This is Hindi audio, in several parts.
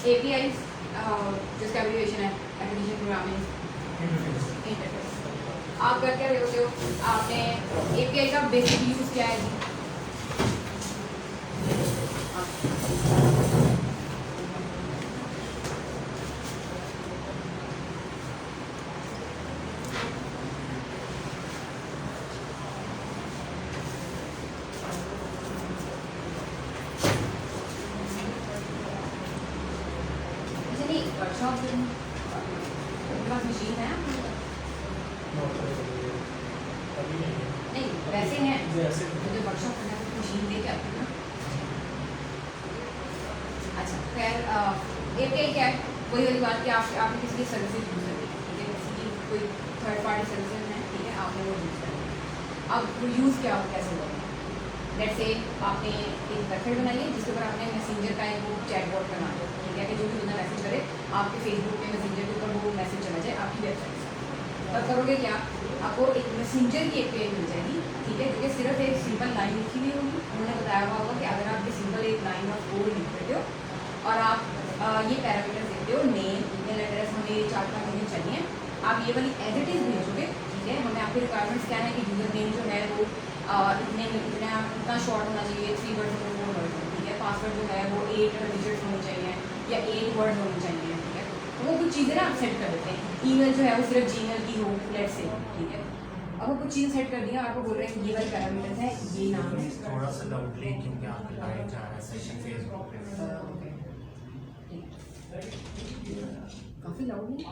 API जिसका एब्रिविएशन है एप्लीकेशन प्रोग्रामिंग इंटरफेस। आप कर क्या रहे होते हो, आपने API का बेसिक यूज क्या है जी? वर्कशॉप मशीन है नहीं वैसे हैं मुझे वर्कशॉप करना है मशीन दे के आते हैं ना। अच्छा खैर API क्या है, वही वाली बात कि आपने किसी की सर्विसेज यूज़ करनी है, ठीक है, किसी की कोई थर्ड पार्टी सर्विसेज है, ठीक है, आपने वो यूज़ करनी है। अब वो यूज़ क्या कैसे होगा, लेट्स से आपने एक वेबसाइट बनाई है जिसके ऊपर आपने मैसेंजर का एक चैटबॉट बना दिया, ठीक है, कि जो भी बंदा मैसेज करे आपके फेसबुक पे मैसेंजर के ऊपर वो मैसेज चला जाए आपकी वेबसाइट से। तब करोगे क्या, आपको एक मैसेंजर की API मिल जाएगी, ठीक है, क्योंकि सिर्फ एक सिंपल लाइन लिखी हुई होगी। उन्होंने बताया हुआ होगा कि अगर आप ये सिंपल एक लाइन और कोड लिख देते हो और आप ये पैरामीटर देते हो, नेम, ईमेल एड्रेस, हमें 4-5 चीज़ें चाहिए, आप ये वाली एज इट इज़ भेजोगे, ठीक है। हमें आपकी रिक्वायरमेंट्स क्या है कि यूज़र नेम जो है वो इतना शॉर्ट होना चाहिए, 3 वर्ड में 4 वर्ड, ठीक है, पासवर्ड जो है वो 8 डिजिट्स होने चाहिए या 8 वर्ड होने चाहिए, ठीक है। तो वो कुछ चीज़ें ना आप सेट कर देते हैं। ईमेल जो है वो सिर्फ Gmail की हो, लेट्स से, ठीक है। अब वो कुछ चीज़ें सेट कर दिया, आपको बोल रहे हैं कि ये वाले पैरामीटर्स है, ये नाम है। थोड़ा सा लाउडली क्योंकि आपका लाइट जा रहा है सेशन फेसबुक पे। काफ़ी लाउड है।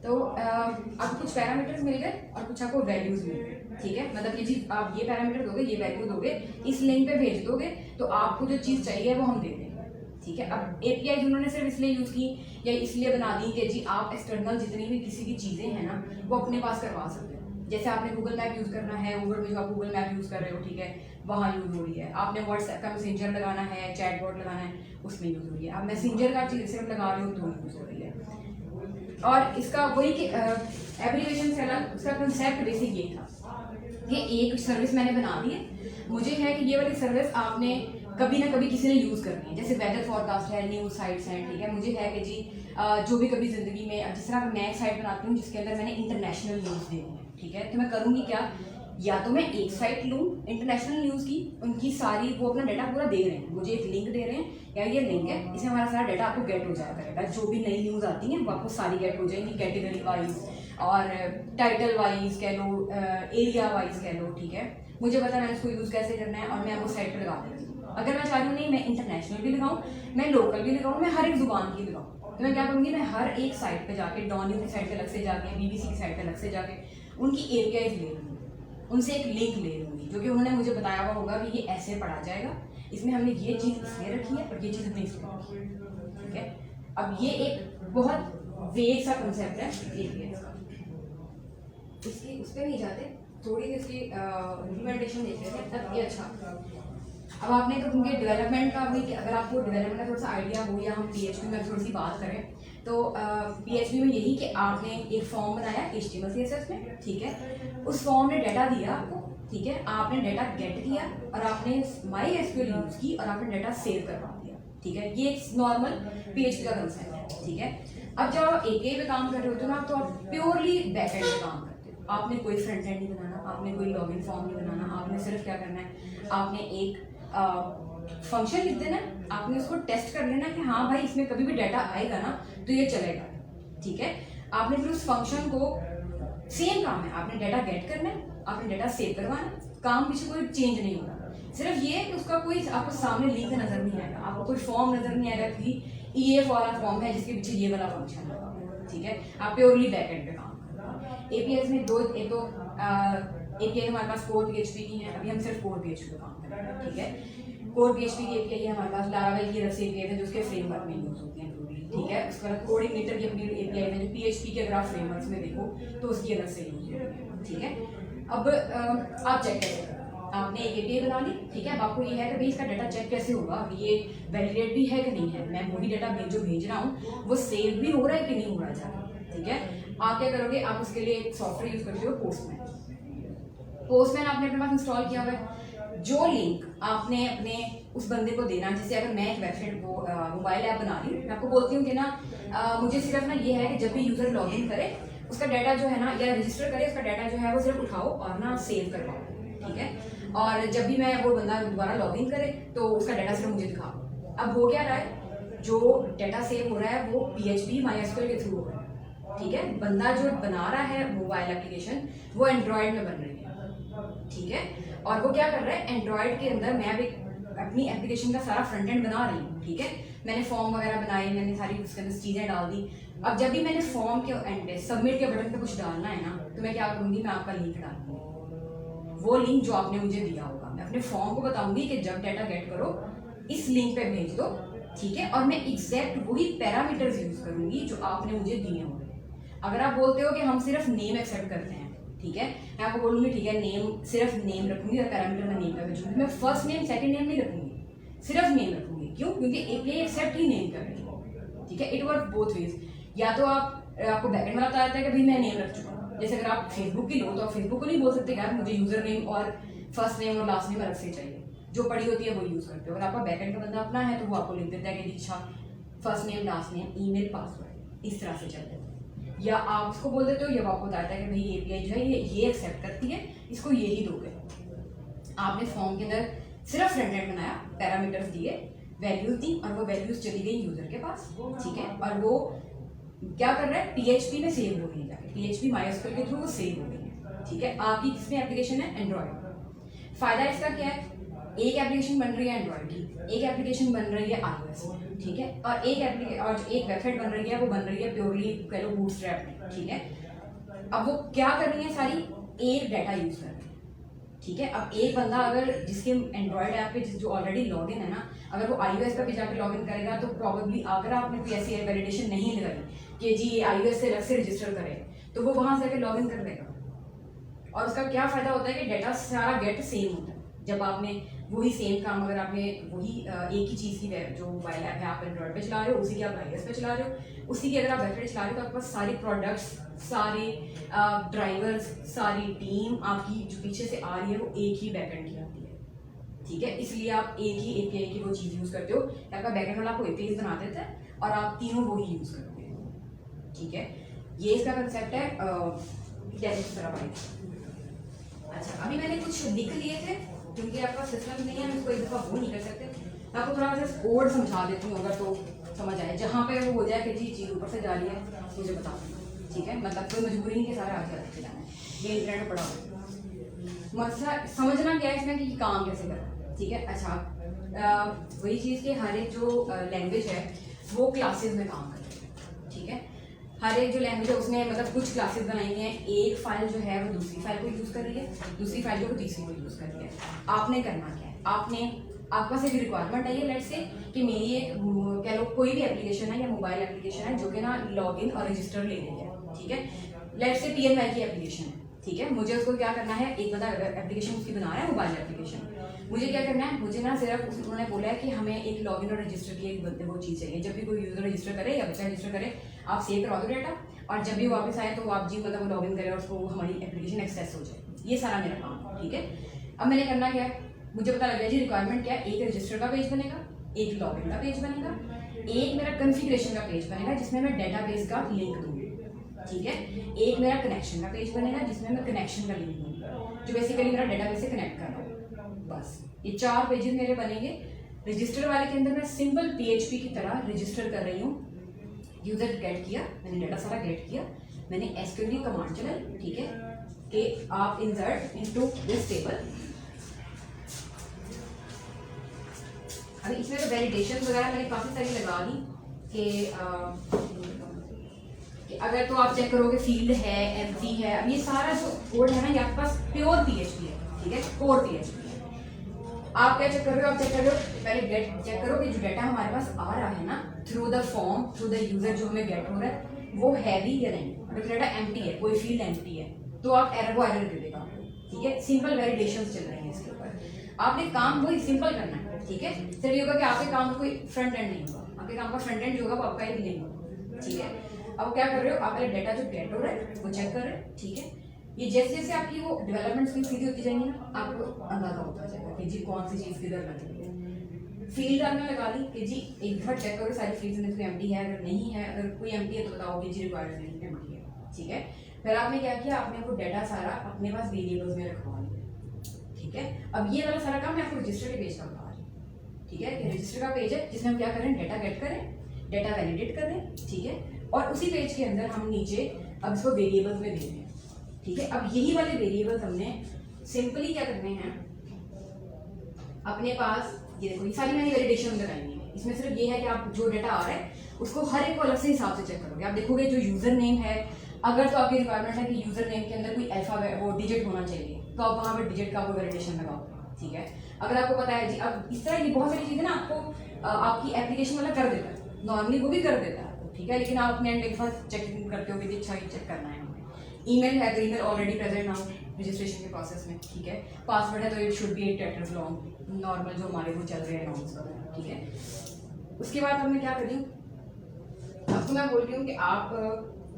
तो आपको कुछ पैरामीटर्स मिल गए और कुछ आपको वैल्यूज़ मिल गए, ठीक है। मतलब ये चीज़ आप ये पैरामीटर दोगे, ये वैल्यू दोगे, इस लिंक पे भेज दोगे तो आपको जो चीज़ चाहिए वो हम दे देंगे, ठीक है। अब API उन्होंने सिर्फ इसलिए यूज़ की या इसलिए बना दी कि जी आप एक्सटर्नल जितनी भी किसी की चीज़ें हैं ना वो अपने पास करवा सकते हो। जैसे आपने गूगल मैप यूज़ करना है, ऊबर में जो आप गूगल मैप यूज़ कर रहे हो, ठीक है, वहाँ यूज़ हो रही है। आपने व्हाट्सएप का मैसेंजर लगाना है, चैटबॉट लगाना है, उसमें यूज़ हो रही है। आप मैसेंजर का चीज़ सिर्फ लगा रहे हो तो यूज़ हो रही है। और इसका वही कि एब्रिविएशन से अलग उसका कंसेप्ट बेसिक ये था, ये एक सर्विस मैंने बना दी है, मुझे है कि ये वाली सर्विस आपने कभी ना कभी किसी ने यूज़ करनी है। जैसे वेदर फॉरकास्ट है, न्यूज़ साइट्स हैं, ठीक है, मुझे है कि जी जो भी कभी ज़िंदगी में, जिस तरह मैं एक साइट बनाती हूँ जिसके अंदर मैंने इंटरनेशनल न्यूज़ देनी है, ठीक है, तो मैं करूँगी क्या, या तो मैं एक साइट लूँ इंटरनेशनल न्यूज़ की, उनकी सारी वो अपना डाटा पूरा दे रहे हैं, मुझे एक लिंक दे रहे हैं, या ये लिंक है, इसमें हमारा सारा डाटा आपको गेट हो जाया करेगा। जो भी नई न्यूज़ आती हैं वो आपको सारी गेट हो जाएंगी, कैटेगरी वाइज और टाइटल वाइज कह लो, एरिया वाइज कह लो, ठीक है। मुझे पता है इसको यूज़ कैसे करना है और मैं वो साइट पर लगा देती हूँ। अगर मैं चाह रही हूँ नहीं मैं इंटरनेशनल भी लगाऊँ, मैं लोकल भी लगाऊँ, मैं हर एक ज़ुबान की लगाऊँ, तो मैं क्या करूँगी, मैं हर एक साइट पे जाके, डॉन न्यूज़ की साइट पे अलग से जाके, BBC की साइट पे अलग से जाके उनकी APIs ले लूँगी, उनसे एक लिंक ले लूँगी जो कि उन्होंने मुझे बताया हुआ होगा कि ये ऐसे पढ़ा जाएगा, इसमें हमने ये चीज़ इसलिए रखी है और ये चीज़ हमने इसलिए रखी है, ठीक है। अब ये एक बहुत वेग सा कंसेप्ट है APIs का। इसकी उस पर नहीं जाते, थोड़ी सी इसकी इम्प्लीमेंटेशन देख लेते हैं, तब ये अच्छा। अब आपने तो उनके डेवलपमेंट का भी, अगर आपको डेवलपमेंट का थोड़ा सा आइडिया हो या हम PHP में थोड़ी सी बात करें तो PHP में यही कि आपने एक फॉर्म बनाया HTML CSS में, ठीक है, उस फॉर्म ने डाटा दिया आपको, ठीक है, आपने डाटा गेट किया और आपने MySQL यूज़ की और आपने डाटा सेव करवा दिया, ठीक है। ये एक नॉर्मल PHP का कंसेप्ट है, ठीक है। अब जब आप API पे काम कर रहे होते हो ना तो आप प्योरली बैकएंड पे काम करते हो, आपने कोई फ्रंट एंड नहीं बनाना, आपने कोई लॉगिन फॉर्म नहीं बनाना, आपने सिर्फ क्या करना है, आपने एक फंक्शन लिख देना, आपने उसको टेस्ट कर लेना कि हाँ भाई इसमें कभी भी डाटा आएगा ना तो ये चलेगा, ठीक है। आपने फिर उस फंक्शन को, सेम काम है, आपने डाटा गेट करना है, आपने डाटा सेव करवाना, काम पीछे कोई चेंज नहीं होगा, सिर्फ ये कि उसका कोई आपको सामने लिंक नजर नहीं आएगा, आपको कोई फॉर्म नजर नहीं आएगा कि EF वाला फॉर्म है जिसके पीछे ये वाला फंक्शन है, ठीक है। आप प्योरली बैकएंड पे काम कर रहे हैं। APIs में दो, एक तो API हमारे पास कोर PHP की है, अभी हम सिर्फ कोर PHP पे काम कर रहे हैं, ठीक है। कोर PHP की API है हमारे पास, लारावेल की अलग से API है जो उसके फ्रेमवर्क में यूज होती है, ठीक है। उसके बाद कोऑर्डिनेटर की अपनी API है जो PHP के अगर आप फ्रेमवर्क्स में देखो तो उसकी अलग से यूज होती है, ठीक है। अब आप चेक कैसे करें, आपने एक API बना ली, ठीक है। अब आपको ये है कि भाई इसका डाटा चेक कैसे होगा, ये वैलिडेट भी है कि नहीं है, मैं वही डाटा जो भेज रहा हूँ वो सेव भी हो रहा है कि नहीं हो रहा है, ठीक है। आप क्या करोगे, आप उसके लिए एक सॉफ्टवेयर यूज करते हो पोस्टमैन आपने अपने पास इंस्टॉल किया हुआ है। जो लिंक आपने अपने उस बंदे को देना, जैसे अगर मैं एक वेबसाइट को मोबाइल ऐप बना रही हूँ, मैं आपको बोलती हूँ कि ना मुझे सिर्फ ना ये है कि जब भी यूजर लॉग इन करे उसका डाटा जो है ना, या रजिस्टर करे, उसका डाटा जो है वो सिर्फ उठाओ और ना सेव करवाओ, ठीक है। और जब भी मैं वो बंदा दोबारा लॉग इन करे तो उसका डाटा सिर्फ मुझे दिखाओ। अब हो क्या रहा है, जो डाटा सेव हो रहा है वो PHP MySQL के थ्रू हो रहा है, ठीक है। बंदा जो बना रहा है मोबाइल एप्लीकेशन वो एंड्रॉयड में बन रही है, ठीक है। और वो क्या कर रहा है, एंड्रॉयड के अंदर मैं अभी अपनी एप्लीकेशन का सारा फ्रंट एंड बना रही हूँ, ठीक है। मैंने फॉर्म वगैरह बनाए, मैंने सारी उसके अंदर चीज़ें डाल दी। अब जब भी मैंने फॉर्म के एंड पे सबमिट के बटन पे कुछ डालना है ना, तो मैं क्या करूँगी, मैं आपका लिंक डालूंगी, वो लिंक जो आपने मुझे दिया होगा। मैं अपने फॉर्म को बताऊंगी कि जब डाटा गेट करो इस लिंक पे भेज दो, ठीक है। और मैं एग्जैक्ट वही पैरामीटर्स यूज करूंगी जो आपने मुझे दिए होंगे। अगर आप बोलते हो कि हम सिर्फ नेम एक्सेप्ट करते हैं, ठीक है, मैं आपको बोलूंगी ठीक है, नेम सिर्फ नेम रखूंगी और पैरामीटर में नेम का भेजूंगी। मैं फर्स्ट नेम सेकंड नेम नहीं रखूंगी, सिर्फ नेम रखूंगी। क्यों? क्योंकि एपीआई एक्सेप्ट ही नेम कर रही है, ठीक है। It work both ways. या तो आपको बैकएंड वाला बता देता है कि भाई मैं नेम रख चुका हूँ। जैसे अगर आप फेसबुक की लो तो आप फेसबुक को नहीं बोल सकते यार मुझे यूजर नेम और फर्स्ट नेम और लास्ट नेम अलग से चाहिए, जो पड़ी होती है वो यूज करते हो। अगर आपका बैकएंड का बंदा अपना है तो वो आपको लिख देता है कि अच्छा first name last name email password इस तरह से चलते हैं। या आप उसको बोल देते हो, या वो आपको बताता है कि भाई एपीआई जो है ये एक्सेप्ट करती है, इसको ये ही दोगे। आपने फॉर्म के अंदर सिर्फ फ्रंट एंड बनाया, पैरामीटर्स दिए, वैल्यूज दी, और वो वैल्यूज चली गई यूजर के पास, ठीक है। और वो क्या कर रहा है, PHP में सेव हो गई जाके, PHP MySQL के थ्रू वो सेव हो गई है, ठीक है। आपकी किसमें एप्लीकेशन है, एंड्रॉयड। फायदा इसका क्या है, एक एप्लीकेशन बन रही है एंड्रॉयड की, एक एप्लीकेशन बन रही है iOS, ठीक है। और एक वेबसाइट बन रही है, वो बन रही है प्योरली कह लो बूटस्ट्रैप में, ठीक है। अब वो क्या कर रही है, सारी एक डाटा यूज कर रही है, ठीक है। अब एक बंदा अगर जिसके एंड्रॉयड ऐप पे जो ऑलरेडी लॉगिन है ना, अगर वो iOS पे भी जाकर लॉगिन करेगा तो प्रॉब्ली अगर आपने कोई ऐसी वैलिडेशन नहीं लगाई कि जी ये iOS से अलग से रजिस्टर करे, तो वो वहां से आकर लॉगिन कर देगा। और उसका क्या फायदा होता है कि डाटा सारा गेट सेम होता है। जब आपने वही सेम काम, अगर आपने वही एक ही चीज़ की जो मोबाइल ऐप है आप एंड्रॉयड पे चला रहे हो, उसी की आप iOS पे चला रहे हो, उसी की अगर आप वेबसाइट चला रहे हो, तो आपके पास सारी प्रोडक्ट्स, सारे ड्राइवर्स, सारी टीम आपकी जो पीछे से आ रही है वो एक ही बैकएंड की आती है, ठीक है। इसलिए आप एक ही एपीआई की वो चीज़ यूज़ करते हो, आपका बैकएंड वाला आपको एपीआई बना देता है और आप तीनों वो ही यूज़ करते हो, ठीक है। ये इसका कंसेप्ट है डेस्क टेराबाइट। अच्छा, अभी मैंने कुछ लिख लिए थे क्योंकि आपका सिस्टम नहीं है, हम इसको एक दफ़ा वो नहीं कर सकते। मैं आपको थोड़ा सा कोड समझा देती हूँ अगर तो समझ आए, जहाँ पे वो हो जाए कि जी चीज़ ऊपर से जा रही है मुझे बता दें, ठीक है। मतलब कोई मजबूरी नहीं के सारे आगे आते जाना है, ये इंटरनेट में पड़ा हुआ मसला समझना क्या है इसमें कि काम कैसे करना, ठीक है। अच्छा, वही चीज़ कि हर एक जो लैंग्वेज है वो क्लासेस में काम करती है, ठीक है। हर एक जो लैंग्वेज है उसने मतलब कुछ क्लासेस बनाई हैं। एक फाइल जो है वो दूसरी फाइल को यूज़ कर रही है, दूसरी फाइल जो है तीसरी को यूज़ कर रही है। आपने करना क्या है, आपके पास एक रिक्वायरमेंट आई है, लेट्स से कि मेरी एक कह लो कोई भी एप्लीकेशन है या मोबाइल एप्लीकेशन है जो कि ना लॉगिन और रजिस्टर ले रही है, ठीक है। लेट्स से PNY की एप्लीकेशन है, ठीक है। मुझे उसको क्या करना है, एक बंदा एप्लीकेशन उसकी बना रहा है मोबाइल एप्लीकेशन, मुझे क्या करना है, मुझे ना सिर्फ उन्होंने बोला है कि हमें एक लॉगिन और रजिस्टर की एक वो चीज़ चाहिए। जब भी कोई यूज़र रजिस्टर करे या बच्चा रजिस्टर करे, आप सेव करवा दो डाटा, और जब भी वापस आए तो आप जी मतलब लॉगिन करें और उसको हमारी एप्लीकेशन एक्सेस हो जाए। ये सारा मेरा काम है, ठीक है। अब मैंने करना क्या है, मुझे पता लग गया जी रिक्वायरमेंट क्या है। एक रजिस्टर का पेज बनेगा, एक लॉगिन का पेज बनेगा, एक मेरा कॉन्फ़िगरेशन का पेज बनेगा जिसमें मैं डेटाबेस का लिंक दूँगी, ठीक है। एक मेरा कनेक्शन का पेज बनेगा जिसमें मैं कनेक्शन का लिंक दूँगी, जो बेसिकली मेरा डेटाबेस से कनेक्ट कर रहा हूँ। बस ये 4 पेजेस मेरे बनेंगे। रजिस्टर वाले के अंदर मैं सिंपल PHP की तरह रजिस्टर कर रही हूँ। यूजर गेट किया, मैंने डाटा सारा गेट किया, मैंने SQL की कमांड चलाई, ठीक है, कि आप इंसर्ट इनटू दिस टेबल। अभी इसमें तो वैलिडेशन वगैरह मैंने काफ़ी सारी लगा दी कि अगर तो आप चेक करोगे फील्ड है, एम्प्टी है। अब ये सारा जो कोड है ना, ये आपके पास प्योर PHP है, ठीक है, कोर PHP है। आप क्या चेक कर रहे हो, आप चेक कर रहे हो पहले गेट चेक करो कि जो डाटा हमारे पास आ रहा है ना through the form, through the user जो हमें गेट हो रहा है वो हैवी या नहीं। अगर डाटा एम्प्टी है, कोई फील्ड एम्प्टी है, तो आप एरर दे देगा, ठीक है। सिंपल वैलिडेशंस चल रही हैं इसके ऊपर। आपने काम वही सिंपल करना है, ठीक है। चलिए होगा कि आपके काम का कोई फ्रंट एंड नहीं होगा, आपके काम का फ्रंट एंड जो होगा वो आपका ही नहीं होगा, ठीक है। अब क्या कर रहे हो, आप पहले डाटा जो गेट हो रहा है वो चेक कर रहे हैं, ठीक है। ये जैसे जैसे आपकी वो डेवलपमेंट स्किल सीधी होती जाएंगी ना, आपको अंदाजा होता जाएगा कि जी कौन सी चीज़ किधर लगी है। फील्ड आपने लगा दी कि जी एक दफा चेक करो सारी फील्ड्स में कोई एम्प्टी है, अगर नहीं है, अगर कोई एम्प्टी है तो बताओ कि जी रिक्वायर्ड नहीं एम्प्टी है, ठीक है। फिर आपने क्या किया, आपने वो डाटा सारा अपने पास वेरिएबल्स में रखवा लिया, ठीक है। अब ये वाला सारा काम मैं आपको रजिस्टर के पेज का बता रही हूँ, ठीक है। कि रजिस्टर का पेज है जिसमें हम क्या करें, डाटा गेट करें, डाटा वैलिडेट करें, ठीक है। और उसी पेज के अंदर हम नीचे अब इसको वेरिएबल्स में दे दें, ठीक है। अब यही वाले वेरिएबल्स हमने सिंपली क्या करने हैं, अपने पास ये देखो ये सारी मैंने वैलिडेशन लगाई है। इसमें सिर्फ ये है कि आप जो डाटा आ रहा है उसको हर एक को अलग से हिसाब से चेक करोगे। आप देखोगे जो यूजर नेम है, अगर तो आपकी रिक्वायरमेंट है कि यूजर नेम के अंदर कोई अल्फाबेट वो डिजिट होना चाहिए, तो आप वहाँ पर डिजिट का वो वैलिडेशन लगाओगे, ठीक है। अगर आपको पता है जी, अब इस तरह की बहुत सारी चीज़ें ना आपको आपकी एप्लीकेशन वाला कर देता है, नॉर्मली वो भी कर देता है, ठीक है। लेकिन आप अपने एंड एक बार चेक करते हो कि अच्छा ये चेक करना है हमें। ईमेल है तो email already present now registration के प्रोसेस में, ठीक है। पासवर्ड है तो it should be 8 characters long, normal जो हमारे वो चल रहे हैं नॉर्म्स वगैरह, ठीक है। उसके बाद अब मैं क्या कर रही हूँ, आपको मैं बोल रही हूँ कि आप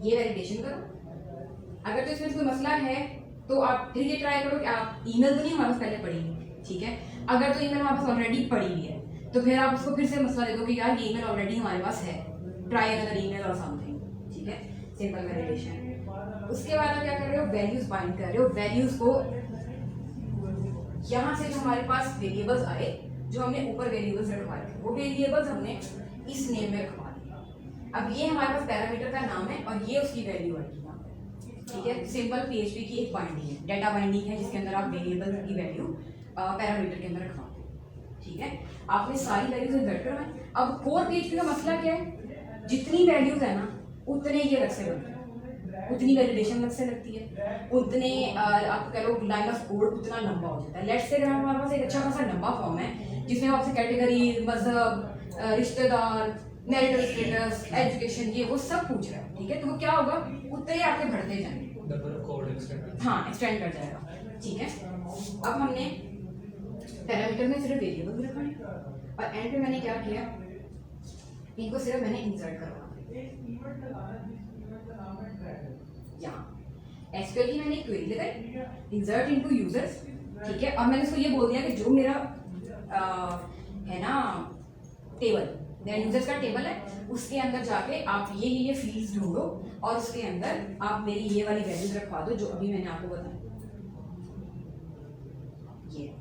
ये वैलिडेशन करो। अगर तो इसमें कोई मसला है तो आप फिर ये ट्राई करो कि आप ईमेल तो नहीं हमारे पास पहले पढ़ी, ठीक है। अगर तो ईमेल हमारे पास ऑलरेडी पढ़ी हुई है तो फिर आप उसको फिर से मसला दे दो कि यार ये ईमेल ऑलरेडी हमारे पास है, ट्राई अनदर ईमेल और समथिंग, ठीक है। Simple validation. उसके बाद आप क्या कर रहे हो, वैल्यूज बाइंड कर रहे हो। वैल्यूज को यहाँ से जो हमारे पास वेरिएबल्स आए, जो हमने ऊपर वेरिएबल्स रखवाए थे, वो वेरिएबल्स हमने इस नेम में रखवा दिया। अब ये हमारे पास पैरामीटर का नाम है और ये उसकी वैल्यू आएगी, ठीक है। सिंपल पीएचपी की एक बाइंडिंग है, डाटा बाइंडिंग है, जिसके अंदर आप वेरिएबल की वैल्यू पैरामीटर के अंदर रखवाते हैं, ठीक है। आपने सारी वैल्यूज इंसर्ट करवाई। अब कोर पीएचपी का मसला क्या है, जितनी वैल्यूज है ना उतने ये अलग से बनते हैं, उतनी वैलिडेशन अलग से लगती है, उतने आप कह लो लाइन ऑफ कोड उतना लंबा हो जाता है। लेट्स से अगर हमारे पास एक अच्छा खासा लंबा फॉर्म है जिसमें आपसे कैटेगरी, मजहब, रिश्तेदार, मैरिटल स्टेटस, एजुकेशन, ये वो सब पूछ रहा है, ठीक है। तो वो क्या होगा, उतने ही आपके बढ़ते जाएंगे, हाँ एक्सटेंड कर जाएगा, ठीक है। अब हमने पैरामीटर में सिर्फ वेरिएबल रखा है और एंड पे मैंने क्या किया, इनको सिर्फ मैंने इंसर्ट करवा यहाँ एसक्यूएल की मैंने एक क्वेरी लगाई, इंसर्ट इनटू यूजर्स, ठीक है। और मैंने उसको ये बोल दिया कि जो मेरा है ना टेबल, मेरा यूजर्स का टेबल है, उसके अंदर जाके आप ये फील्ड्स ढूंढो और उसके अंदर आप मेरी ये वाली वैल्यूज रखवा दो जो अभी मैंने आपको बताया। ये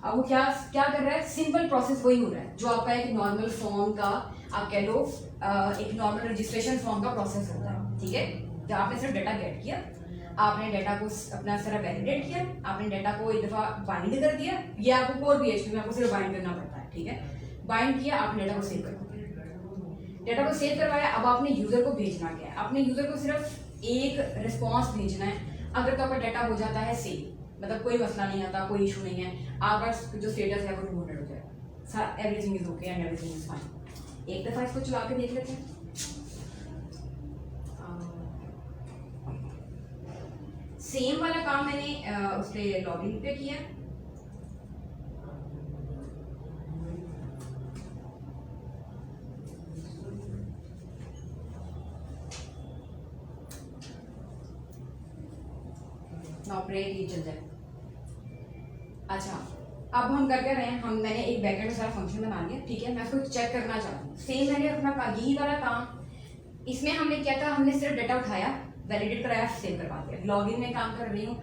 अब वो क्या कर रहा है, सिंपल प्रोसेस वही हो रहा है जो आपका एक नॉर्मल फॉर्म का, आप कह लो एक नॉर्मल रजिस्ट्रेशन फॉर्म का प्रोसेस होता है, ठीक है। जब आपने सिर्फ डाटा गेट किया, आपने डाटा को अपना सारा वैलिडेट किया, आपने डाटा को एक दफा बाइंड कर दिया, ये आपको कोर पीएचपी में आपको सिर्फ बाइंड करना पड़ता है, ठीक है। बाइंड किया, आपने डाटा को सेव कर दिया, डाटा को सेव करवाया। अब आपने यूजर को भेजना क्या है, आपने यूजर को सिर्फ एक रिस्पॉन्स भेजना है। अगर तो आपका डाटा हो जाता है सेव, मतलब कोई मसला नहीं आता, कोई इशू नहीं है, आपका जो स्टेटस है वो रिमूव हो जाएगा, everything is okay and everything is fine. एक दफा इसको चला के देख लेते हैं। सेम वाला काम मैंने उस पर लॉगिन पे किया, ऑपरेट ये चल जाए। अच्छा अब हम कर क्या रहे हैं, मैंने एक बैकएंड में सारा फंक्शन बना लिया, ठीक है। मैं उसको चेक करना चाहती हूँ। सेम मैंने अपना यही वाला काम, इसमें हमने क्या था, हमने सिर्फ डाटा उठाया, वैलिडेट कराया, सेव करवा दिया। लॉगिन में काम कर रही हूँ,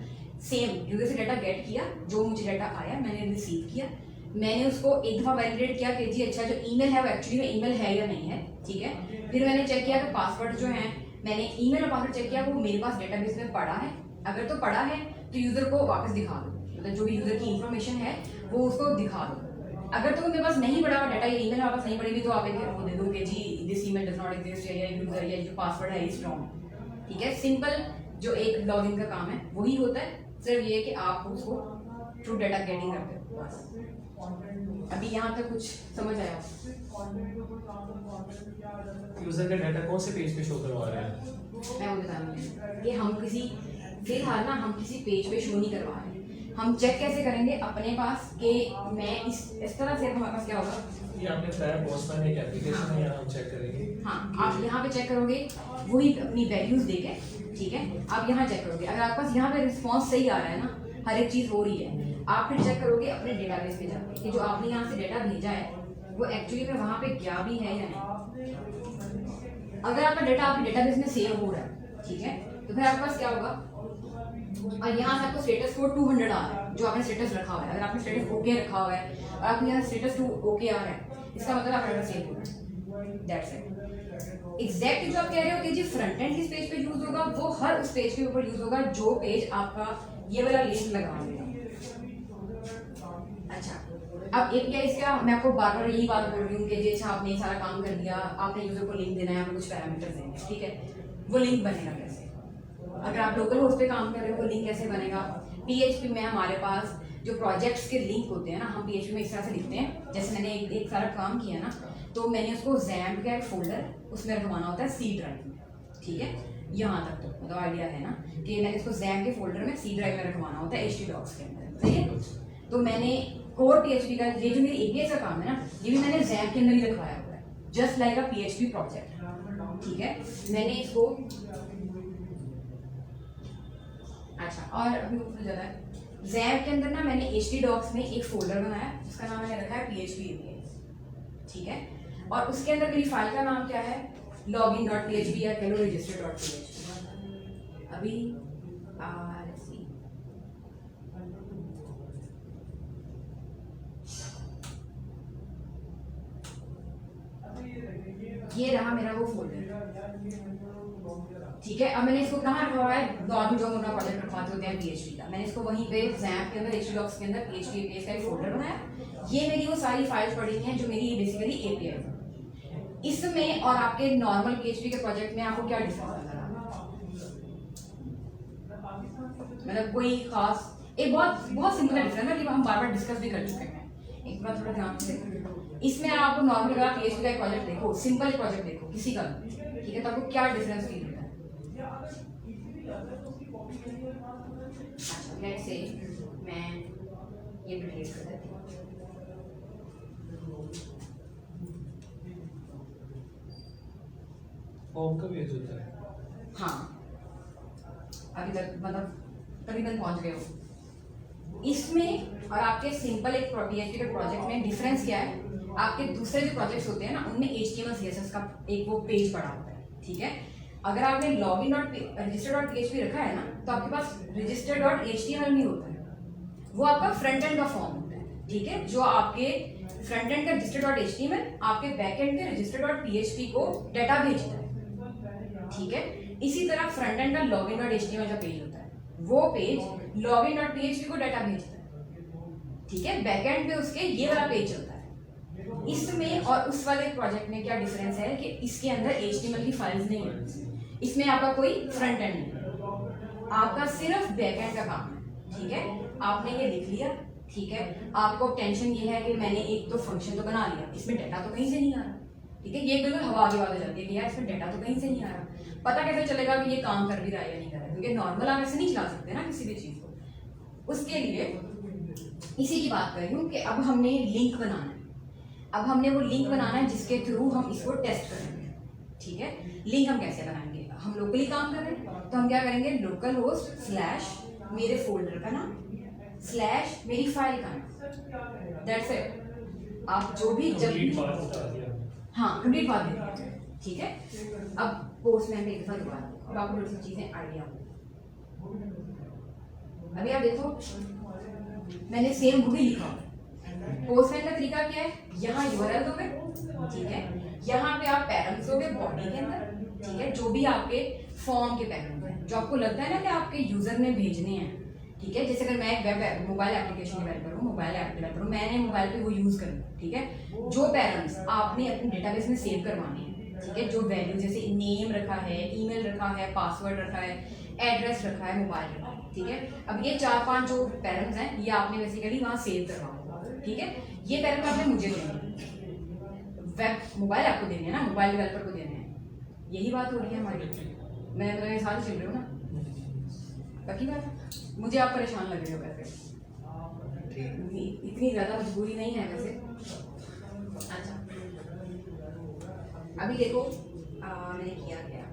सेम यूजर से डाटा गेट किया, जो मुझे डाटा आया मैंने रिसीव किया, मैंने उसको एक दफा वैलिडेट किया कि जी अच्छा जो ईमेल है वो एक्चुअली में ईमेल है या नहीं है, ठीक है। फिर मैंने चेक किया कि पासवर्ड जो है, मैंने ईमेल और पासवर्ड चेक किया वो मेरे पास डेटाबेस में पड़ा है। अगर तो पड़ा है तो यूजर को वापस दिखा दो, मतलब जो भी यूजर की इंफॉर्मेशन है वो उसको दिखा दो। अगर तो मेरे पास नहीं पड़ा डाटा, ये ईमेल हमारे पास नहीं पड़ी, तो आप एक वो दे दो कि जी this email does not exist या यूजर या जो पासवर्ड है इज रॉन्ग, ठीक है। सिंपल जो एक लॉगिन का काम है वही होता है, सिर्फ ये कि आप उसको थ्रू डाटा गेटिंग करते हो बस। अभी यहाँ तक कुछ समझ आया? यूजर का डाटा कौन से पेज पे शो करवा रहे हैं? मैं वो बता रही हूँ कि हम किसी फिलहाल ना हम किसी पेज पे शो नहीं करवा रहे हैं, हम चेक कैसे करेंगे अपने पास कि मैं इस तरह से हमारे पास क्या होगा। ये आपने बताया पोस्टमैन एक एप्लीकेशन है, यहाँ हम चेक करेंगे। हाँ, आप यहाँ पे चेक करोगे वही अपनी वैल्यूज देके, ठीक है। आप यहाँ चेक करोगे, अगर आपके पास यहाँ पे रिस्पॉन्स सही आ रहा है ना, हर एक चीज़ हो रही है, आप फिर चेक करोगे अपने डेटाबेस पे जाके कि जो आपने यहाँ से डेटा भेजा है वो एक्चुअली में वहाँ पे क्या भी है या नहीं। अगर आपका डेटा आपके डेटाबेस में सेव हो रहा है, ठीक है, तो फिर आपके पास क्या होगा, और यहाँ से आपको स्टेटस कोड 200 आ रहा है जो आपने स्टेटस रखा हुआ है। अगर आपने स्टेटस ओके रखा हुआ है और आपके यहाँ स्टेटस 2 ओके आ रहा है, इसका मतलब आपका डेटा सेव हो रहा है। That's it. एग्जैक्टली जो आप कह रहे हो कि जी फ्रंट एंड किस पेज पे यूज होगा, वो हर उस पेज के ऊपर यूज होगा जो पेज आपका ये वाला लिंक लगा देगा। अच्छा, अब एपीआई का मैं आपको बार बार यही बात बोल रही हूँ कि जी अच्छा आपने सारा काम कर दिया, आपने यूजर को लिंक देना है, आपको कुछ पैरामीटर्स देंगे, ठीक है, वो लिंक बनेगा कैसे? अगर आप लोकल होस्ट पे काम कर रहे हो तो लिंक कैसे बनेगा? पीएचपी में हमारे पास जो प्रोजेक्ट्स के लिंक होते हैं ना, हम पीएचपी में इस तरह से लिखते हैं, जैसे मैंने एक सारा काम किया ना, तो मैंने उसको XAMPP का एक फोल्डर उसमें रखवाना होता है सी ड्राइव में, ठीक है, यहाँ तक तो मतलब आइडिया है ना कि मैंने इसको XAMPP के फोल्डर में सी ड्राइव में रखवाना होता है htdocs के अंदर, सही है। तो मैंने कोर पीएचपी का ये जो मेरी एपीआई का काम है ना, ये भी मैंने XAMPP के अंदर ही रखवाया हुआ है, जस्ट लाइक अ पीएचपी प्रोजेक्ट, ठीक है। मैंने इसको अच्छा, और अभी ऊपर ज़्यादा है XAMPP के अंदर ना मैंने htdocs में एक फोल्डर बनाया जिसका नाम मैंने रखा है PHP API, ठीक है, और उसके अंदर मेरी फाइल का नाम क्या है, login.php या कह लो register.php। अभी ये रहा मेरा वो फोल्डर, ठीक है। अब मैंने इसको कहाँ रखा हुआ है, नॉर्मल जो अपना प्रोजेक्ट रखवाते होते हैं पीएचपी का, मैंने इसको वहीं पे XAMPP के अंदर htdocs के अंदर PHP API का एक फोल्डर बनाया। ये मेरी वो सारी फाइल्स पड़ी हैं जो मेरी बेसिकली एपीआई है। इसमें और आपके नॉर्मल PHP के प्रोजेक्ट में आपको क्या डिफरेंस नजर आ रहा है? मतलब कोई खास एक बहुत सिंपल डिफरेंस है कि हम बार बार डिस्कस भी कर चुके हैं, एक बार थोड़ा ध्यान से। इसमें आपको नॉर्मल अगर PHP का एक प्रोजेक्ट देखो, सिंपल प्रोजेक्ट देखो किसी का, ठीक है, तो आपको क्या डिफरेंस फील होता है? अच्छा, लेट्स से मैं ये डिलीट कर देती हूँ। फॉर्म का भी यूज होता है। हाँ, अभी तक मतलब तकरीबन पहुंच गए हो इसमें। और आपके सिंपल एक PHP के प्रोजेक्ट में डिफरेंस क्या है, आपके दूसरे जो प्रोजेक्ट्स होते हैं ना उनमें HTML CSS का एक वो पेज पड़ा होता है, ठीक है। अगर आपने login.register.php रखा है ना, तो आपके पास register.html नहीं होता है, वो आपका फ्रंट एंड का फॉर्म होता है, ठीक है, जो आपके फ्रंट एंड का register.html आपके बैक एंड के register.php को डाटा भेजता है, ठीक है। इसी तरह फ्रंट एंड का login.html का पेज होता है, वो पेज login.php को डाटा भेजता है, ठीक है, बैक एंड पे उसके ये वाला पेज चलता है। इसमें और उस वाले प्रोजेक्ट में क्या डिफरेंस है कि इसके अंदर HTML की फाइल्स नहीं है, इसमें आपका कोई फ्रंट एंड नहीं, आपका सिर्फ बैक एंड का काम है, ठीक है। आपने ये लिख लिया, ठीक है, आपको टेंशन ये है कि मैंने एक तो फंक्शन तो बना लिया, इसमें डाटा तो कहीं से नहीं आ रहा, ठीक है, ये बिल्कुल हवा की बात हो जाती है कि यार इसमें डाटा तो कहीं से नहीं आ रहा। पता कैसे चलेगा कि ये काम कर भी रहा है या नहीं कर रहा है, क्योंकि नॉर्मल आप ऐसे नहीं चला सकते ना किसी भी चीज़ को। उसके लिए इसी की बात कर रही हूँ कि अब हमने लिंक बनाना है, अब हमने वो लिंक बनाना है जिसके थ्रू हम इसको टेस्ट करेंगे, ठीक है। लिंक हम कैसे बनाएंगे, हम लोकली काम कर रहे हैं तो हम क्या करेंगे, लोकल होस्ट स्लैश मेरे फोल्डर का नाम स्लैश मेरी फाइल का नाम, दैट्स इट। आप जो भी जब हाँ कंप्लीट बात देंगे, ठीक है। अब पोस्टमैन पे एक दफा दोबारा अब आपको थोड़ी सी चीजें आइडिया हो। अभी आप देखो मैंने सेम वो भी लिखा, पोस्टमैन का तरीका क्या है, यहाँ यूआरएल दोगे, ठीक है, यहाँ पे आप पैरम्स दोगे बॉडी के अंदर, ठीक है, जो भी आपके फॉर्म के पैरम्स हैं जो आपको लगता है ना कि आपके यूजर ने भेजने हैं, ठीक है। जैसे अगर मैं एक वेब मोबाइल एप्लीकेशन डेवलपर हूँ, मोबाइल ऐप डेवलपर हूँ, मैंने मोबाइल पे वो यूज करना, ठीक है, जो पैरम्स आपने अपने डेटाबेस में सेव करवाने हैं, ठीक है, जो वैल्यू जैसे नेम रखा है, ईमेल रखा है, पासवर्ड रखा है, एड्रेस रखा है, मोबाइल रखा है, ठीक है। अब ये 4-5 जो पैरम्स हैं ये आपने बेसिकली वहाँ सेव करवाना, ठीक है। ये पैरम्स आपने मुझे देने, वेब मोबाइल आपको देने हैं ना, मोबाइल डेवलपर को देने हैं, यही बात हो रही है हमारी। मैं मतलब साथ चल रही हूँ ना, बाकी बात मुझे आप परेशान लग रहे हो वैसे। ठीक। इतनी ज़्यादा मजबूरी नहीं है वैसे। अच्छा अभी देखो मैंने किया क्या,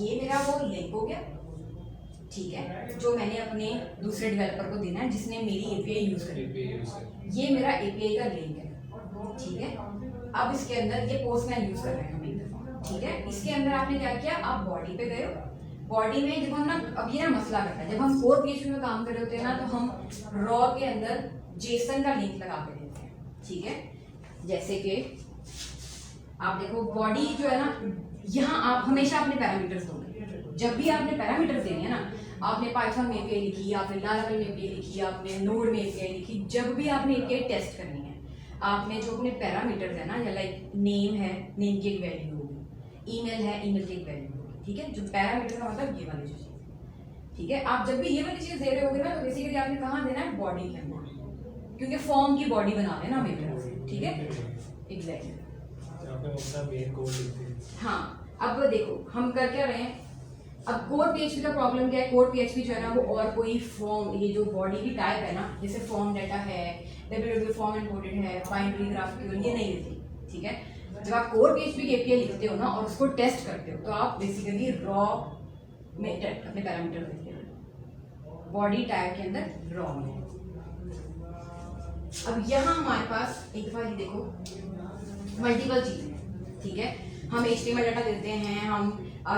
ये मेरा वो लिंक हो गया, ठीक है, जो मैंने अपने दूसरे डेवलपर को देना है जिसने मेरी एपीआई यूज करी। ये मेरा एपीआई का लिंक है, ठीक है। अब इसके अंदर ये पोस्टमैन यूज कर रहे हैं हम एक दफा, ठीक है। इसके अंदर आपने क्या किया, आप बॉडी पे गए हो। बॉडी में जब हम ना, अब ये ना मसला करता है, जब हम कोर पीएचपी में काम कर रहे होते हैं ना, तो हम रॉ के अंदर जेसन का लिंक लगा के देते हैं, ठीक है। जैसे कि आप देखो बॉडी जो है ना, यहाँ आप हमेशा अपने पैरामीटर्स दोगे। जब भी आपने पैरामीटर्स देने हैं ना, आपने पाइथन में एपीआई लिखी, आपने लारावेल में एपीआई लिखी, आपने नोड में एपीआई लिखी, जब भी आपने एपीआई टेस्ट करनी है, आपने जो अपने पैरामीटर्स है ना, या लाइक नेम है, नेम की एक वैल्यू होगी, ईमेल है, ईमेल की एक वैल्यू होगी, ठीक है। जो पैरामीटर का मतलब ये वाली चीज, ठीक है। आप जब भी ये वाली चीज दे रहे होगे ना, तो बेसिकली आपने कहाँ देना है, बॉडी के अंदर, क्योंकि फॉर्म की बॉडी बना रहे हैं ना हमें, ठीक है, एग्जैक्टली। हाँ अब देखो हम कर क्या रहे हैं, अब कोर पीएचपी का प्रॉब्लम क्या है, कोर पीएचपी जो है ना वो और कोई फॉर्म, ये जो बॉडी की टाइप है ना, जैसे फॉर्म डाटा है, डब्ल्यूडब्ल्यू फॉर्म एनकोडेड है, बाइनरी ग्राफिकल, ये नहीं देती, ठीक है। जब आप कोर पीएचपी की एपीआई लिखते हो ना और उसको टेस्ट करते हो, तो आप बेसिकली रॉ में अपने पैरामीटर देते हो, बॉडी टाइप के अंदर रॉ में। अब यहाँ हमारे पास एक दफा ये देखो मल्टीपल चीजें, ठीक है। हम HTML डाटा देते हैं, हम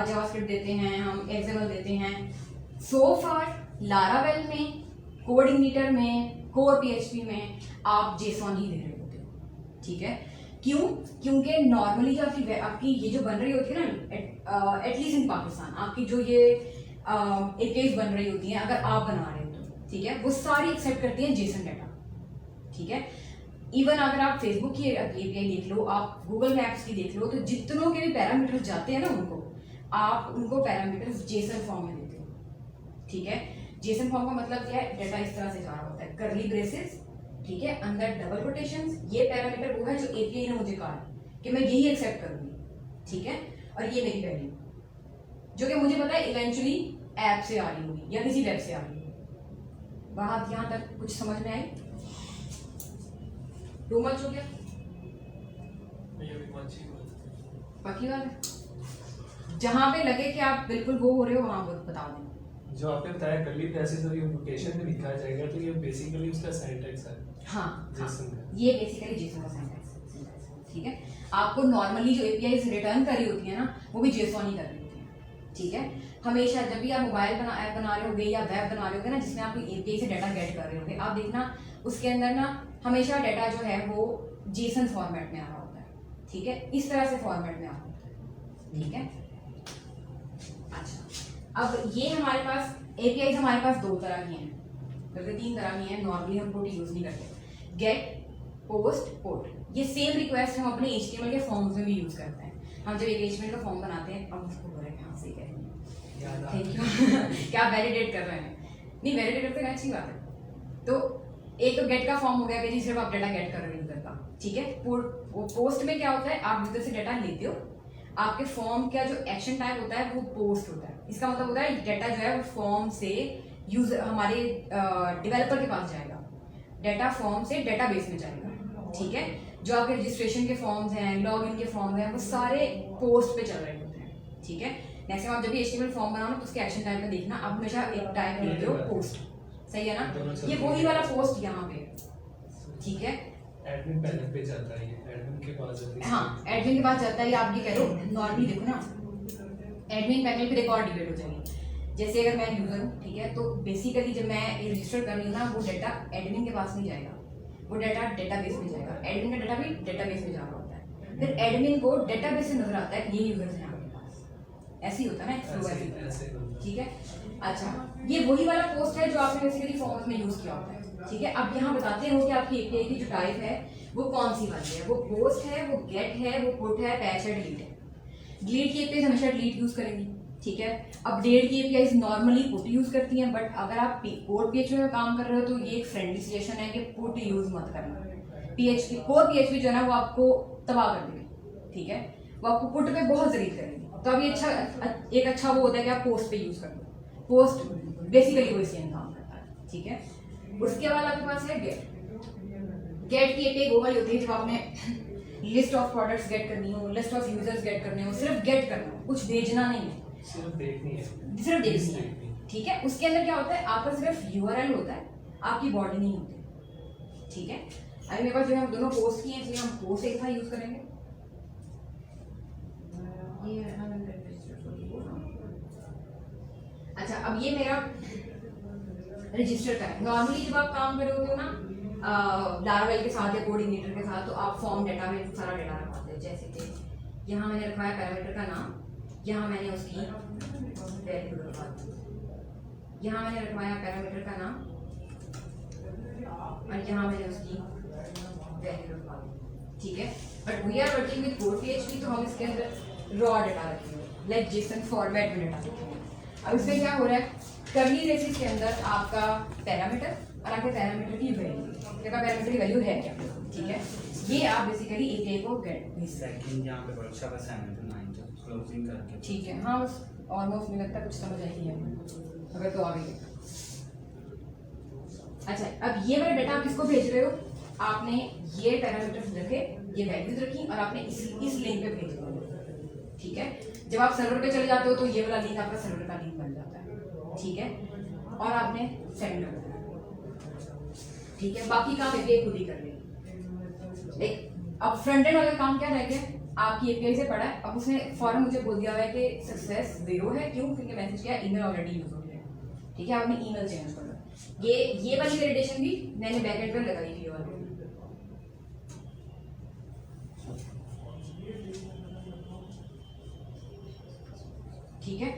जावास्क्रिप्ट देते हैं, हम एक्सएमएल देते हैं। सो फार लारावेल में, कोड इग्निटर में, कोर पीएचपी में आप जेसॉन ही दे रहे होते हो, ठीक है। क्यों? क्योंकि नॉर्मली जो आपकी ये जो बन रही होती है ना, एटलीस्ट इन पाकिस्तान, आपकी जो ये एपीआईज बन रही होती हैं, अगर आप बना रहे हो तो, ठीक है, वो सारी एक्सेप्ट करती हैं जेसन डाटा, ठीक है। इवन अगर आप फेसबुक की एपीआई देख लो, आप गूगल मैप्स की देख लो, तो जितनों के भी पैरामीटर्स जाते हैं ना उनको, आप उनको पैरामीटर्स जेसन फॉर्म में देते हो, ठीक है। जेसन फॉर्म का मतलब क्या है, डाटा इस तरह से जा रहा होता है, करली ब्रेसेस, ठीक है, अंदर डबल कोटेशंस, ये पैरामीटर वो है जो एपीआई ने मुझे कहा कि मैं यही एक्सेप्ट करूंगी, ठीक है। और ये मेरी वैल्यू, जो कि मुझे पता है इवेंचुअली ऐप से आ रही होगी या किसी वेब से आ रही होगी। बात यहाँ तक कुछ समझ में आई? टू मच हो गया? पक्की बात है, जहां पे लगे कि आप बिल्कुल वो हो रहे हो वहां बता दें। जो आपने बताया कर्ली ब्रेसेस और ये नोटेशन में लिखा जाएगा, तो ये बेसिकली उसका सिंटैक्स है। हाँ, जेसन का, ये बेसिकली जेसन का सिंटैक्स, ठीक है। आपको नॉर्मली जो एपीआईज रिटर्न करी होती है ना, वो भी जेसॉन ही कर रही होती है, ठीक है। हमेशा जब भी आप मोबाइल ऐप बना रहे होगे या वेब बना रहे होगे ना, जिसमें आप एपीआई से डाटा गेट कर रहे होगे, आप देखना उसके अंदर ना हमेशा डाटा जो है वो जेसन फॉर्मेट में आ रहा होता है, ठीक है, इस तरह से फॉर्मेट में आ रहा होता है, ठीक है। अच्छा, अब ये हमारे पास एपीआई हमारे पास दो तरह की हैं, बल्कि तीन तरह की हैं, नॉर्मली हम पोर्ट यूज नहीं करते। गेट, पोस्ट, पोर्ट, ये सेम रिक्वेस्ट हम अपने HTML के फॉर्म्स में भी यूज करते हैं। हम जब एक HTML का फॉर्म बनाते हैं, अब उसको बोल रहे हैं, हाँ सही कह रहे हैं, थैंक यू क्या वैलिडेट कर रहे हैं, नहीं वैलिडेट करते हैं, अच्छी बात है। तो एक तो गेट का फॉर्म हो गया कि जी सिर्फ आप डाटा गेट कर रहे हो यूजर का, ठीक है। पोस्ट में क्या होता है, आप यूजर से डाटा लेते हो, आपके फॉर्म का जो एक्शन टाइप होता है वो पोस्ट होता है। इसका मतलब होता है डाटा जो है वो फॉर्म से यूजर हमारे डेवलपर के पास जाएगा, डाटा फॉर्म से डेटाबेस में जाएगा, ठीक है। जो आपके रजिस्ट्रेशन के फॉर्म्स हैं, लॉगिन के फॉर्म हैं, वो सारे पोस्ट पे चल रहे होते हैं, ठीक है। नेक्स्ट टाइम आप जब भी HTML फॉर्म बनाओ तो उसके एक्शन टाइप में देखना, आप हमेशा एक टाइप लेते हो पोस्ट, सही है ना। ये वही वाला पोस्ट यहाँ पे, ठीक है। एडमिन पैनल पे जाता है, ये एडमिन के पास जाता है। हाँ, एडमिन के पास जाता है, आप ये कह लो नॉर्मली देखो ना, एडमिन पैनल पे एक और डिबेट हो जाएगी। जैसे अगर मैं यूजर हूँ, ठीक है, तो बेसिकली जब मैं रजिस्टर कर रही हूँ ना, वो डाटा एडमिन के पास नहीं जाएगा, वो डाटा डेटाबेस में जाएगा। एडमिन का डाटा भी डेटाबेस में जा रहा होता है, फिर एडमिन को डेटाबेस से नजर आता है कि ये यूजर्स हैं आपके पास, ऐसे ही होता है ना, ऐसे ठीक है। अच्छा, ये वही वाला पोस्ट है जो आपने बेसिकली फॉर्म्स में यूज किया होता है, ठीक है। अब यहाँ बताते हो कि आपकी एपीआई की जो टाइप है वो कौन सी वाली है, वो पोस्ट है, वो गेट है, वो पुट है, पैच है, डिलीट है। डिलीट की एपीआई हमेशा डिलीट यूज करेंगी, ठीक है। अपडेट की एपीआई नॉर्मली पुट यूज करती हैं, बट अगर आप कोर पीएचपी में काम कर रहे हो तो ये एक फ्रेंडली सजेशन है कि पुट यूज मत करना। पीएचपी कोर पीएचपी जो है ना वो आपको तबाह कर देगी, ठीक है। वो आपको पुट पे बहुत जरूरत करेंगे। तो अभी एक अच्छा वो होता है कि आप पोस्ट पे यूज कर दो। पोस्ट बेसिकली वो सेम काम करता है, ठीक है। उसके बाद आपके पास है गेट। गेट की एक वो वाली होती है जब आपने लिस्ट ऑफ प्रोडक्ट्स गेट करनी हो, लिस्ट ऑफ यूजर्स गेट करने हो, सिर्फ गेट करना हो, कुछ भेजना नहीं है, सिर्फ देखनी है, सिर्फ देखनी है, ठीक है। उसके अंदर क्या होता है, आपका सिर्फ यूआरएल होता है, आपकी बॉडी नहीं होती, ठीक है। अभी मेरे पास जो है हम दोनों पोस्ट किए हैं, इसलिए हम पोस्ट एक था यूज करेंगे। अच्छा, अब ये मेरा रजिस्टर का है। नॉर्मली जब आप काम कर रहे होते हो ना लारावेल के साथ या कोऑर्डिनेटर के साथ, तो आप फॉर्म डेटा में सारा डेटा रखवाते हैं। जैसे कि यहाँ मैंने रखवाया पैरामीटर का नाम, यहाँ मैंने उसकी वैल्यू रखवा दी, यहाँ मैंने रखवाया पैरामीटर का नाम और यहाँ मैंने उसकी वैल्यू रखवा दी, ठीक है। But we are working with code PHP, तो हम इसके अंदर रॉ डेटा रखेंगे, लाइक जेसन फॉर्मेट में डेटा रखेंगे। अब इसमें क्या हो रहा है, कर्ली ब्रेसेस के अंदर आपका पैरामीटर और आपके पैरामीटर की वैल्यू, आपका पैरामीटर की वैल्यू है क्या, ठीक है। ये आप बेसिकली एक को गेट सेकंड यहाँ पे वर्कशॉप असाइनमेंट 9 तक क्लोजिंग करके, ठीक है। हाँ, बस ऑलमोस्ट मुझे लगता है कुछ समझ आएगी हमें, अगर तो आ गई। अच्छा, अब ये वाला डेटा आप किसको भेज रहे हो, आपने ये पैरामीटर्स रखे, ये वैल्यूज रखी और आपने इस लिंक पे भेज दिया, ठीक है। जब आप सर्वर पे चले जाते हो तो ये वाला लिंक आपका सर्वर का लिंक बन जाता है, ठीक है। और आपने सेंड कर दिया, ठीक है। बाकी काम एपीआई खुद ही कर लेगी। अब फ्रंट एंड वाला काम क्या रह गया, आपकी एपीआई से पड़ा है। अब उसने फौरन मुझे बोल दिया हुआ है कि सक्सेस 0 है, क्यों, क्योंकि मैसेज किया ईमेल ऑलरेडी यूज हो गया है, ठीक है। आपने ईमेल चेंज कर लो। ये वाली वैलिडेशन भी मैंने बैकएंड पर लगाई थी वाली, ठीक है।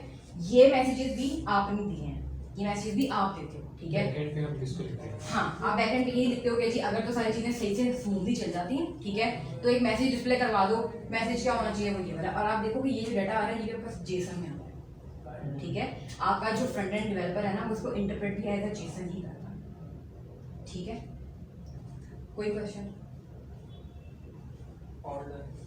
ये मैसेजेस भी आपने दिए हैं, ये मैसेज भी आप देते हो, ठीक है। बैकएंड पे हम किसको लिखते हैं? हाँ, आप बैकएंड पे यही लिखते हो कि जी अगर तो सारी चीजें सही से स्मूथली चल जाती हैं, ठीक है, तो एक मैसेज डिस्प्ले करवा दो। मैसेज क्या होना चाहिए, वो ये वाला। और आप देखो कि ये जो डाटा आ रहा है ये आपका जेसन में आ रहा है, ठीक है। आपका जो फ्रंट एंड डेवलपर है ना, उसको इंटरप्रेट भी एज अ जेसन ही करता है, ठीक है। कोई क्वेश्चन? ऑर्डर